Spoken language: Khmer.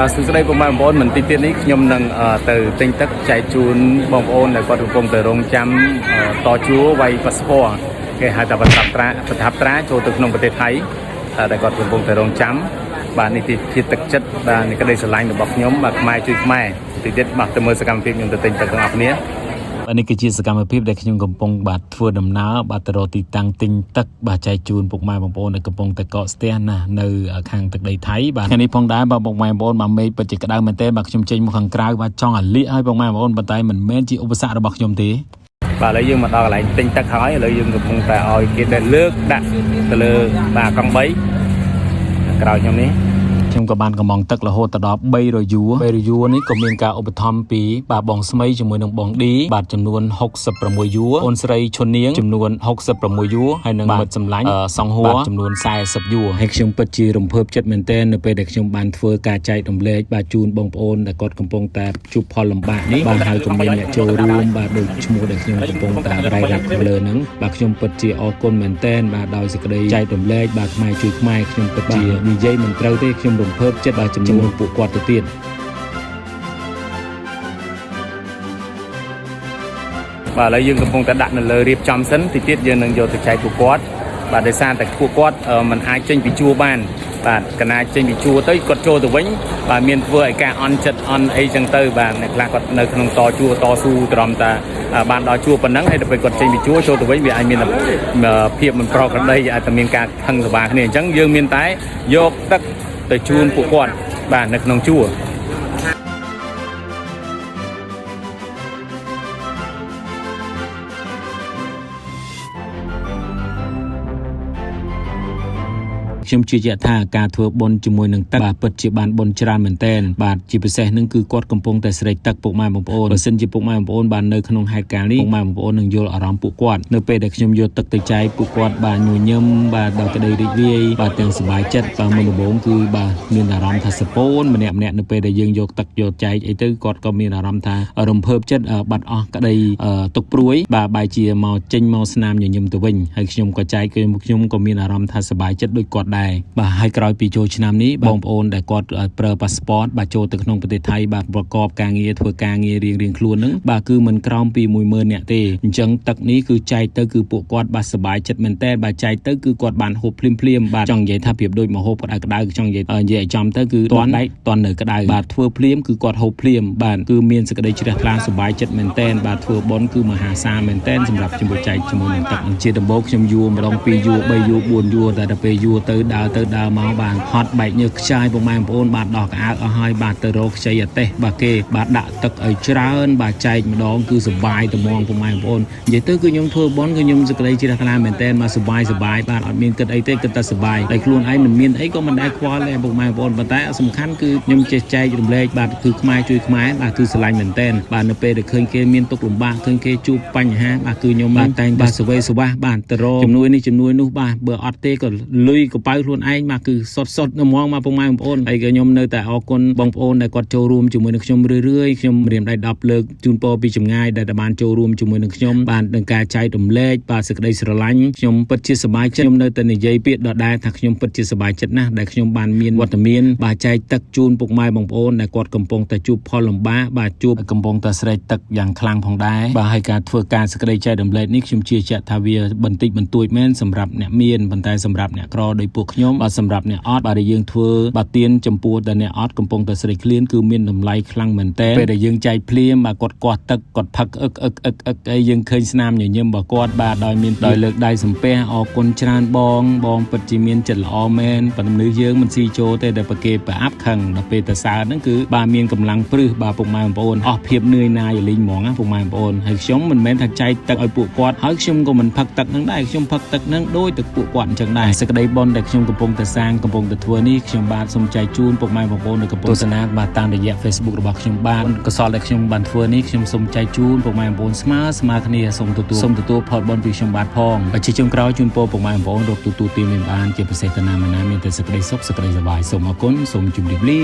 បាទសួស្តីបងប្អូនមិនតិចទៀតនេះខ្ញុំនឹងទៅទិញទឹកចែកជូនបងប្អូនដែលគាត់កំពុងទៅរងចាំតជួវាយប៉ាសពតគេហៅថាប្រថាប់ត្រាចូលទៅក្នុងប្រទេសថៃដែលគាត់កំពុងទៅរងចាំបាទនេះជាទឹកចិត្តបាទនេះក្តីស្រឡាញ់របស់ខ្ញុំបាទខ្មែរជួយខ្មែរតិចទៀតបាទទៅមើលសកម្មភាពខ្ញុំទៅទិញទឹកទាំងអស់គ្នាបាទនេះគឺជាសកម្មភាពដែលខ្ញុំកំពុងបាទធ្វើដំណើរបាទទៅរកទីតាំងទិញទឹកបាទចែកជូនពុកម៉ែបងប្អូនដែលកំពុងតែកកស្ទះណានៅខាងទឹកដីថៃបាទថ្ងៃនេះផងដែរបាទពុកម៉ែបងប្អូនបាទមេឃពិតជាក្តៅមែនទែនបាទខ្ញុំចេញមកខាងក្រៅបាទចង់ឲ្យលៀកឲ្យពុកម៉ែបងប្អូនប៉ុន្តែមិនមែនជាឧបសគ្គរបស់ខ្ញុំទេបាទឥឡូវយើងមកដល់កន្លែងទិញទឹកហើយឥឡូវយើងកំពុងតែឲ្យគេតែលើកដាក់ទៅលើបាទកង់3ក្រោយខ្ញុំនេះខ្ញុំក៏បានកំងទឹករហូតដល់300យួរនេះក៏មានការឧបត្ថម្ភពីបាទបងស្មីជាមួយនឹងបងឌីបាទចំនួន66យួរអូនស្រីឈុននាងចំនួន66យួរហើយនឹងមិត្តសម្លាញ់សង្ហួរចំនួន40យួរហើយខ្ញុំពិតជារំភើបចិត្តមែនទែននៅពេលដែលខ្ញុំបានធ្វើការចែករំលែកបាទជូនបងប្អូនដែលគាត់កំពុងតែជួបផលលំបាកនេះបាទហើយក៏មានអ្នកចូលរួមបាទដូចឈ្មោះដែលខ្ញុំកំពុងតែរៃរ៉ាប់ខាងលើហ្នឹងបាទខ្ញុំពិតជាអរគុណមែនទែនបាទដោយសេចក្តីចែករំលែកបាទខ្មែរជួយខ្មែរខ្ញុំពិតជានិយាយមិនត្រូវទេខ្ញុំរំភើបចិត្តបាទជំនួសពួកគាត់ទៅទៀតបាទឥឡូវយើងកំពុងតែដាក់នៅលើរៀបចំសិនតិចទៀតយើងនឹងយកទៅចែកពួកគាត់បាទដោយសារតែពួកគាត់មិនអាចចេញពីជួរបានបាទកណាចេញពីជួរទៅគាត់ចូលទៅវិញបាទមានធ្វើឲ្យការអន់ចិត្តអន់អីចឹងទៅបាទអ្នកខ្លះគាត់នៅក្នុងតជួរតស៊ូត្រឹមតែបានដល់ជួរប៉ុណ្ណឹងហើយទៅពេលគាត់ចេញពីជួរចូលទៅវិញវាអាចមានភាពមិនប្រក្រតីអាចតែមានការខឹងសម្បាគ្នាអញ្ចឹងយើងមានតែយកទឹកទៅជូនពួកគាត់បាទនៅក្នុងជួរខ្ញុំជឿជាក់ថាការធ្វើបុណ្យជាមួយនឹងទឹកបាទពិតជាបានបុណ្យច្រើនមែនទែនបាទជាពិសេសនឹងគឺគាត់កំពុងតែស្រេកទឹកពុកម៉ែបងប្អូនបើសិនជាពុកម៉ែបងប្អូនបាននៅក្នុងហេតុការណ៍នេះពុកម៉ែបងប្អូននឹងយល់អារម្មណ៍ពួកគាត់នៅពេលដែលខ្ញុំយកទឹកទៅចែកពួកគាត់បាទញញឹមបាទដល់ក្តីរីករាយបាទទាំងសប្បាយចិត្តបាទមុនដំបូងគឺបាទមានអារម្មណ៍ថាសពូនម្នាក់នៅពេលដែលយើងយកទឹកយកចែកអីទៅគាត់ក៏មានអារម្មណ៍ថារំភើបចិត្តបាត់អស់ក្តីទុកព្រួយបាទបែរជាមកចេញមកស្នាមញញឹមទៅវិញហើយខ្ញុំក៏ចែកខ្ញុំក៏មានអារម្មណ៍ថាសប្បាយចិត្តដូចគាត់ដែរបាទហើយក្រោយពីចូលឆ្នាំនេះបងប្អូនដែលគាត់ប្រើប៉ាសពតបាទចូលទៅក្នុងប្រទេសថៃបាទប្រកបការងារធ្វើការងាររៀងខ្លួនហ្នឹងបាទគឺមិនក្រោមពី 10000 នាក់ទេអញ្ចឹងទឹកនេះគឺចែកទៅគឺពួកគាត់បាទសប្បាយចិត្តមែនតើបាទចែកទៅគឺគាត់បានហូបភ្លាមបាទចង់និយាយថាប្រៀបដូចមកហូបក្តៅចង់និយាយឲ្យចំទៅគឺទាន់ដៃទាន់នៅក្តៅបាទធ្វើភ្លាមគឺគាត់ហូបភ្លាមបាទគឺមានសេចក្តីជ្រះថ្លាសប្បាយចិត្តមែនតើបាទធ្វើបុណ្យគឺមហាសាលមែនតើសម្រាប់ជាមួយចែកជាមួយនឹងទឹកជាដំបូងខ្ញុំយួរម្ដង2យួរ3យួរ4យួរតែដល់ពេលយួរទៅដើរមកបានហត់បែកញើសខ្ចាយពុកម៉ែបងប្អូនបាទដោះក្អើអស់ហើយបាទទៅរកខ្ចីអាទេសបាទគេបាទដាក់ទឹកឲ្យច្រើនបាទចែកម្ដងគឺសុបាយត្មងពុកម៉ែបងប្អូននិយាយទៅគឺខ្ញុំធ្វើបន់គឺខ្ញុំសេចក្តីជ្រះថ្លាមែនតើមកសុបាយបាទអត់មានគិតអីទេគិតតែសុបាយតែខ្លួនឯងមិនមានអីក៏មិនដែលខ្វល់ដែរពុកម៉ែបងប្អូនប៉ុន្តែសំខាន់គឺខ្ញុំចេះចែករំលែកបាទគឺខ្មែរជួយខ្មែរបាទគឺស្រឡាញ់មែនតើបាទនៅពេលដែលឃើញគេមានទុក្ខលំបាកឃើញគេជួបបញ្ហាបាទគឺខ្ញុំបាទតែងបាទសវេសវាសបាទទៅរកជំនួយនេះជំនួយនោះបាទបើអត់ទេក៏លុយកប៉ៅខ្លួនឯងបាទគឺសុតហ្មងមកពុកម៉ែបងប្អូនហើយក៏ខ្ញុំនៅតែអរគុណបងប្អូនដែលគាត់ចូលរួមជាមួយនឹងខ្ញុំរឿយខ្ញុំរៀបដៃ10លើកជូនពរពីចម្ងាយដែលបានចូលរួមជាមួយនឹងខ្ញុំបាននឹងការចែករំលែកបាទសេចក្តីស្រឡាញ់ខ្ញុំពិតជាសប្បាយចិត្តខ្ញុំនៅតែនិយាយពាក្យដដែលថាខ្ញុំពិតជាសប្បាយចិត្តណាស់ដែលខ្ញុំបានមានវត្តមានបាទចែកទឹកជូនពុកម៉ែបងប្អូនដែលគាត់កំពុងតែជួបផលលំបាកបាទជួបកំពុងតែស្រេកទឹកយ៉ាងខ្លាំងផងដែរបាទហើយការធ្វើការសេចក្តីចែករំលែកនេះខ្ញុំជឿជាក់ថាវាបន្តិចបន្តួចមែនសម្រាប់អ្នកមានប៉ុន្តែសម្រាប់អ្នកក្រដោយពួកខ្ញុំបាទសម្រាប់អ្នកអត់បាទយើងធ្វើបាទទៀនចំពោះតែអ្នកអត់កំពុងតែស្រេកឃ្លានគឺមានតម្លៃខ្លាំងមែនតើពេលដែលយើងចែកភ្លាមបាទគាត់កោះទឹកគាត់ផឹកអឹកអីយើងឃើញស្នាមញញឹមរបស់គាត់បាទដោយលើកដៃសំពះអរគុណច្រើនបងពិតជាមានចិត្តល្អមែនប៉ុន្តែមនុស្សយើងមិនស៊ីចូលទេតែប្រគេប្រអាប់ខឹងដល់ពេលតែសើហ្នឹងគឺបាទមានកម្លាំងព្រឹសបាទពុកម៉ែបងប្អូនអស់ភាពនឿយណាយលេងហ្មងណាពុកម៉ែបងប្អូនហើយខ្ញុំមិនមែនថាចែកទឹកឲ្យពួកគាត់ហើយខ្ញុំក៏មិនផឹកទឹកហ្នឹងដែរខ្ញុំផឹកទឹកហ្នឹងដូចទឹកពួកគាត់អញ្ចឹងដែរសេចក្តីបុណ្យដែលខ្ញុំកំពុងតែសាងកំពុងតែធ្វើនេះខ្ញុំបាទសូមចែកជូនពុកម៉ែបងប្អូនដែលកំពុងទស្សនាបាទតាមរយៈ Facebook របស់ខ្ញុំបាទកសលដែលខ្ញុំបានធ្វើនេះខ្ញុំសូមចែកជូនពុកម៉ែបងប្អូនស្មើគ្នាសូមទទួលផលបុណ្យពីខ្ញុំបាទផងជាចុងក្រោយជូនពរពុកម៉ែបងប្អូនរកទទួលទានមានបានជាពិសេសតាណាមានតែសេចក្តីសុខសេចក្តីសប្បាយសូមអរគុណសូមជម្រាបលា